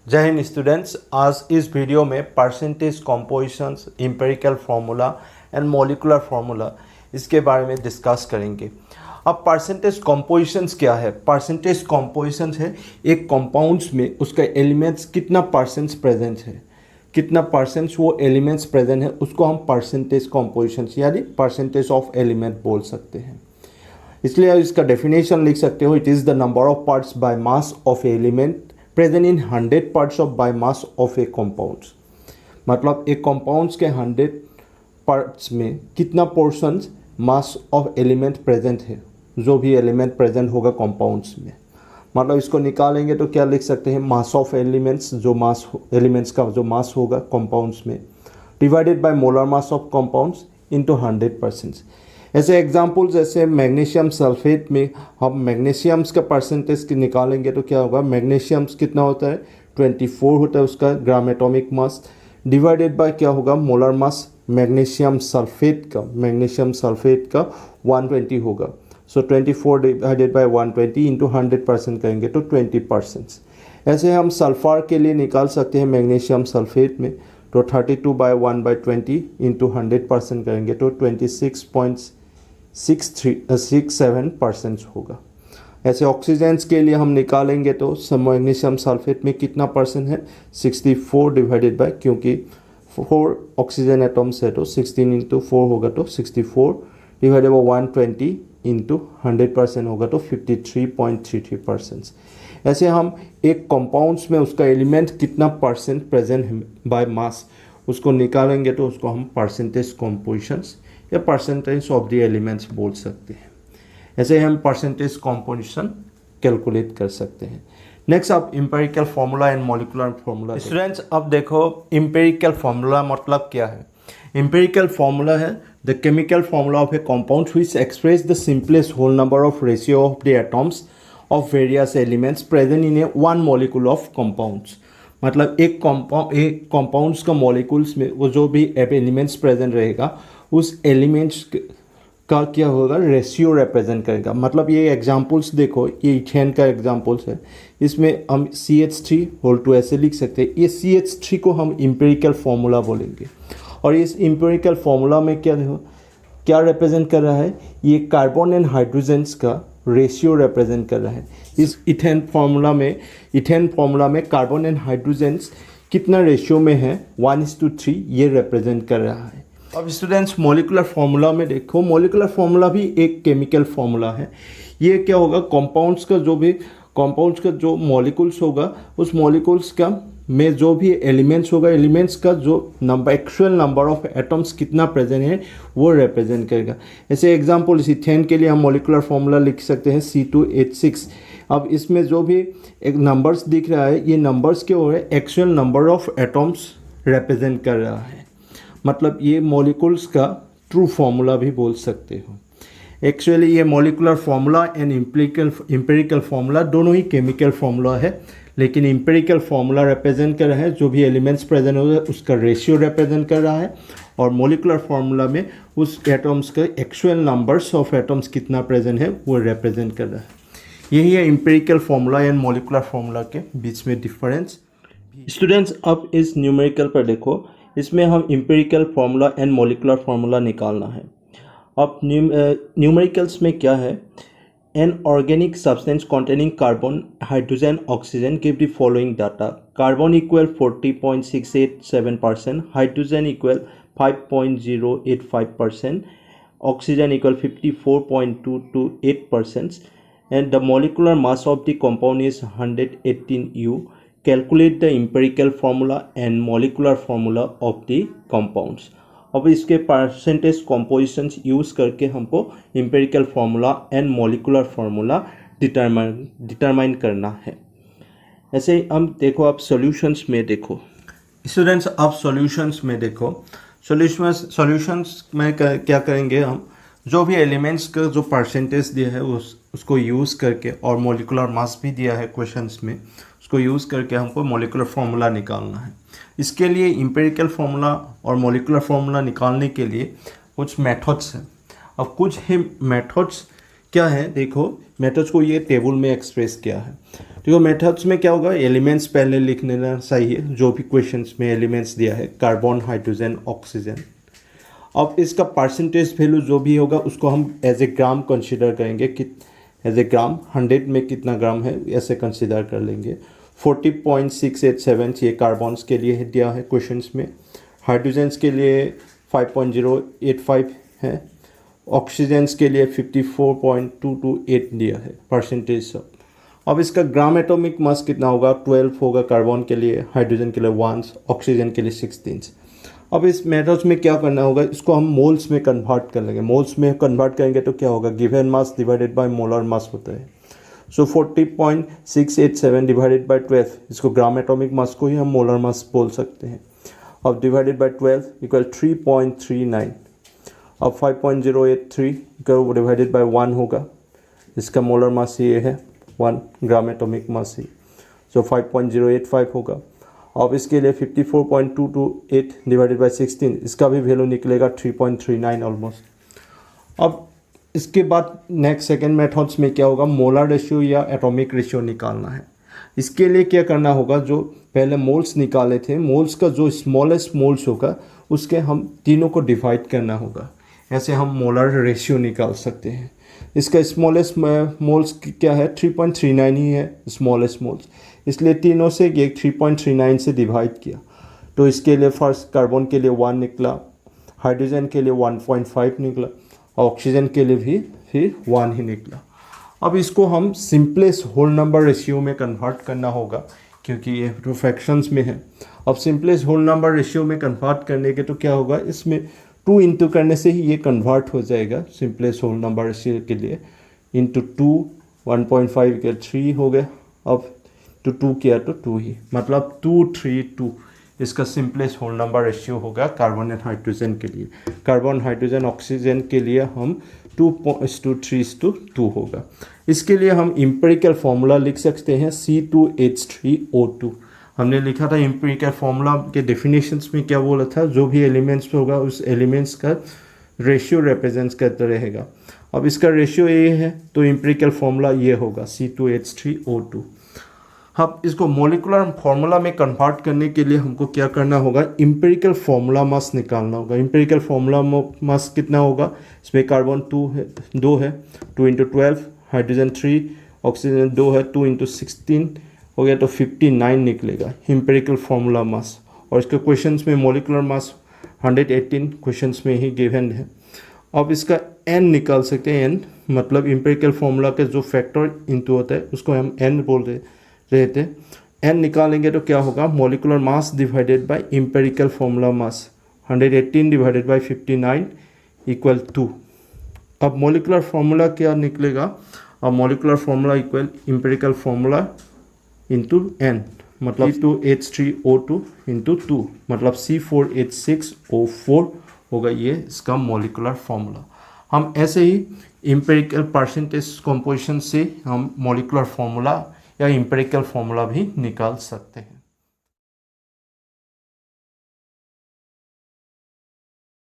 जय हिंद स्टूडेंट्स। आज इस वीडियो में percentage compositions, empirical formula and molecular formula इसके बारे में डिस्कस करेंगे। अब परसेंटेज कॉम्पोजिशंस क्या है? परसेंटेज कॉम्पोजिशंस है एक कंपाउंड्स में उसका एलिमेंट्स कितना परसेंट प्रेजेंट है, कितना परसेंट वो एलिमेंट्स प्रेजेंट है, उसको हम परसेंटेज कॉम्पोजिशंस यानी परसेंटेज ऑफ एलिमेंट बोल सकते हैं। इसलिए इसका डेफिनेशन लिख सकते हो, it is the number of parts by mass of element present in 100 parts of by mass of A compounds. मतलब एक कंपाउंड्स के 100 पार्ट्स में कितना portion mass of element present है, जो भी एलिमेंट प्रेजेंट होगा कंपाउंड्स में। मतलब इसको निकालेंगे तो क्या लिख सकते हैं, मास ऑफ एलिमेंट्स, जो मास एलिमेंट्स का जो मास होगा कंपाउंड्स में, divided by molar mass of compounds into 100%। ऐसे एग्जाम्पल जैसे मैग्नीशियम सल्फेट में हम मैग्नीशियम्स का परसेंटेज निकालेंगे तो क्या होगा, मैग्नीशियम्स कितना होता है 24 होता है उसका gram atomic mass, divided by क्या होगा मोलर मास मैग्नीशियम सल्फेट का 120 होगा। सो 24 डिवाइडेड बाय 120 इंटू 100% करेंगे तो 20%। ऐसे हम सल्फर के लिए निकाल सकते हैं मैग्नीशियम सल्फेट में तो 32 बाय 1/20 इंटू 100% करेंगे तो 26.67% होगा। ऐसे ऑक्सीजन के लिए हम निकालेंगे तो मैग्नीशियम सल्फेट में कितना परसेंट है 64 डिवाइडेड बाय, क्योंकि 4 ऑक्सीजन एटम्स है तो 16 इंटू 4 होगा तो 64 डिवाइडेड बाय 120 इंटू 100% होगा तो 53.33%। ऐसे हम एक कंपाउंड्स में उसका एलिमेंट कितना परसेंट प्रेजेंट है बाय मास उसको निकालेंगे तो उसको हम परसेंटेज कॉम्पोजिशंस या परसेंटेज ऑफ द एलिमेंट्स बोल सकते हैं। ऐसे हम परसेंटेज कॉम्पोजिशन कैलकुलेट कर सकते हैं। नेक्स्ट अब empirical formula and molecular formula. Students अब देखो एम्पिरिकल फार्मूला मतलब क्या है। एम्पिरिकल फार्मूला है the chemical formula of a compound which express the simplest whole number of ratio of the atoms of various elements present in a one molecule of compounds. मतलब एक compounds का molecules में वो जो भी elements present रहेगा उस elements का क्या होगा रेशियो रिप्रेजेंट करेगा। मतलब ये एग्जांपल्स देखो, ये इथेन का एग्जांपल्स है, इसमें हम CH3 ऐसे लिख सकते हैं। ये CH3 को हम एम्पिरिकल फार्मूला बोलेंगे और इस एम्पिरिकल फार्मूला में क्या रिप्रेजेंट कर रहा है, ये कार्बन एंड हाइड्रोजन्स का रेशियो रिप्रेजेंट कर रहा है। इस इथेन फार्मूला में कार्बन एंड हाइड्रोजन्स कितना रेशियो में है 1:3 ये रिप्रेजेंट कर रहा है। अब स्टूडेंट्स मॉलिक्यूलर फार्मूला में देखो, मॉलिक्यूलर फार्मूला भी एक केमिकल फार्मूला है। ये क्या होगा, कंपाउंड्स का जो मॉलिक्यूल्स होगा उस मॉलिक्यूल्स का में जो भी एलिमेंट्स होगा, एलिमेंट्स का जो एक्चुअल नंबर ऑफ एटम्स कितना प्रेजेंट है वो रिप्रेजेंट करेगा। ऐसे एग्जांपल इथेन के लिए हम मॉलिक्यूलर फार्मूला लिख सकते हैं C2H6। अब इसमें जो भी एक नंबर्स दिख रहा है, ये नंबर्स के हो रहे actual number of atoms represent कर रहा है। मतलब ये मॉलिक्यूल्स का ट्रू फार्मूला भी बोल सकते हो। एक्चुअली ये molecular formula and empirical formula दोनों ही केमिकल फार्मूला है, लेकिन एम्पिरिकल फार्मूला रिप्रेजेंट कर रहा है जो भी एलिमेंट्स प्रेजेंट हो उसका रेशियो रिप्रेजेंट कर रहा है, और मॉलिक्यूलर फार्मूला में उस एटम्स का एक्चुअल नंबर्स ऑफ एटम्स कितना प्रेजेंट है वो रिप्रेजेंट कर रहा है। यही है empirical formula and molecular formula के बीच में डिफरेंस। स्टूडेंट्स अब इस न्यूमेरिकल पर देखो, इसमें हम empirical formula and molecular formula निकालना है। अब न्यूमेरिकल्स में क्या है, an organic substance containing carbon, hydrogen, oxygen give the following data. Carbon equal 40.687%, hydrogen equal 5.085%, oxygen equal 54.228%, and the molecular mass of the compound is 118 U. Calculate the empirical formula and molecular formula of the compounds. अब इसके percentage compositions use करके हमको empirical formula and molecular formula determine करना है। ऐसे हम देखो, अब सॉल्यूशंस में देखो स्टूडेंट्स, अब सॉल्यूशंस में देखो, सॉल्यूशंस में क्या करेंगे, हम जो भी एलिमेंट्स का जो परसेंटेज दिया है उसको यूज़ करके, और मॉलिक्यूलर मास भी दिया है क्वेश्चंस में, उसको यूज़ करके हमको मॉलिक्यूलर फार्मूला निकालना है। इसके लिए एम्पिरिकल फार्मूला और मॉलिक्यूलर फार्मूला निकालने के लिए कुछ मेथड्स हैं। अब कुछ ही मेथड्स क्या है देखो, मेथड्स को ये टेबल में एक्सप्रेस किया है। देखो मेथड्स में क्या होगा, एलिमेंट्स पहले लिख लेना चाहिए, जो भी क्वेश्चंस में एलिमेंट्स दिया है, कार्बन, हाइड्रोजन, ऑक्सीजन। अब इसका परसेंटेज वैल्यू जो भी होगा उसको हम एज ए ग्राम कंसीडर करेंगे कि एज ए ग्राम 100 में कितना ग्राम है ऐसे कंसीडर कर लेंगे। 40.687 ये कार्बन्स के लिए दिया है क्वेश्चंस में, हाइड्रोजन्स के लिए 5.085 है, ऑक्सीजन्स के लिए 54.228 दिया है परसेंटेज सब। अब इसका ग्राम एटॉमिक मास कितना होगा, 12 होगा कार्बन के लिए, हाइड्रोजन के लिए 1, ऑक्सीजन के लिए 16। अब इस मेथड्स में क्या करना होगा, इसको हम मोल्स में कन्वर्ट कर लेंगे। मोल्स में कन्वर्ट करेंगे तो क्या होगा, given mass divided by molar mass होता है। सो 40.687 डिवाइडेड बाय 12, इसको ग्राम एटॉमिक मास को ही हम मोलर मास बोल सकते हैं। अब डिवाइडेड बाय 12 इक्वल 3.39। अब 5.083 इक्वल डिवाइडेड बाय 1 होगा, इसका मोलर मास ये है 1 ग्राम एटॉमिक मास ही, सो 5.085 होगा। अब इसके लिए 54.228 डिवाइडेड बाय 16, इसका भी वैल्यू निकलेगा 3.39 ऑलमोस्ट। अब इसके बाद नेक्स्ट सेकेंड मेथड्स में क्या होगा, मोलर रेशियो या एटॉमिक रेशियो निकालना है। इसके लिए क्या करना होगा, जो पहले मोल्स निकाले थे, मोल्स का जो स्मॉलेस्ट मोल्स होगा उसके हम तीनों को डिवाइड करना होगा, ऐसे हम मोलर रेशियो निकाल सकते हैं। इसका स्मॉलेस्ट मोल्स क्या है, 3.39 ही है स्मॉलेस्ट मोल्स, इसलिए तीनों से ये 3.39 से डिवाइड किया। तो इसके लिए फर्स्ट कार्बन के लिए 1 निकला, हाइड्रोजन के लिए 1.5 निकला, ऑक्सीजन के लिए भी फिर 1 ही निकला। अब इसको हम सिंपलेस्ट होल नंबर रेशियो में कन्वर्ट करना होगा, क्योंकि ये तो फ्रैक्शंस में है। अब सिंपलेस्ट होल नंबर रेशियो में कन्वर्ट करने के तो क्या होगा, इसमें 2 इंटू करने से ही ये कन्वर्ट हो जाएगा सिंपलेस्ट होल नंबर रेशियो के लिए। इंटू 2 1.5 के 3 हो गया, अब तो 2 किया तो 2 ही, मतलब 232 इसका सिंपलेस्ट होल नंबर रेशियो होगा कार्बन एंड हाइड्रोजन के लिए। कार्बन, हाइड्रोजन, ऑक्सीजन के लिए हम 2:3:2 होगा। इसके लिए हम इम्पेरिकल फॉर्मूला लिख सकते हैं, C2H3O2। हमने लिखा था इम्पेरिकल फॉर्मूला के डेफिनेशंस में क्या बोला था, जो भी एलिमेंट्स होगा उस एलिमेंट्स का रेशियो रिप्रेजेंट करता रहेगा। अब इसका रेशियो ये है तो इम्पेरिकल फॉर्मूला ये होगा C2H3O2। अब इसको मोलिकुलर फॉर्मूला में कन्वर्ट करने के लिए हमको क्या करना होगा, इम्पेरिकल फॉर्मूला मास निकालना होगा। इम्पेरिकल फॉर्मूला मास कितना होगा, इसमें कार्बन 2 है 2 इंटू 12, हाइड्रोजन 3, ऑक्सीजन 2 है, 2 इंटू 16 हो गया तो 59 निकलेगा इम्पेरिकल फॉर्मूला मास। और इसके क्वेश्चंस में मोलिकुलर मास 118 क्वेश्चंस में ही गिवन है। अब इसका n निकाल सकते हैं, n मतलब इम्पेरिकल फॉर्मूला के जो फैक्टर इंटू होता है उसको हम n बोल रहे थे। n निकालेंगे तो क्या होगा, molecular mass divided by empirical formula mass, 118 divided by 59 equal 2। अब मोलिकुलर फॉर्मूला क्या निकलेगा, अब molecular formula equal empirical formula into n, मतलब C2H3O2 इंटू 2 मतलब C4H6O4 होगा, ये इसका मोलिकुलर फॉर्मूला। हम ऐसे ही इम्पेरिकल परसेंटेज कंपोजिशन से हम मोलिकुलर फॉर्मूला या इम्पेरिकल फॉर्मूला भी निकाल सकते हैं।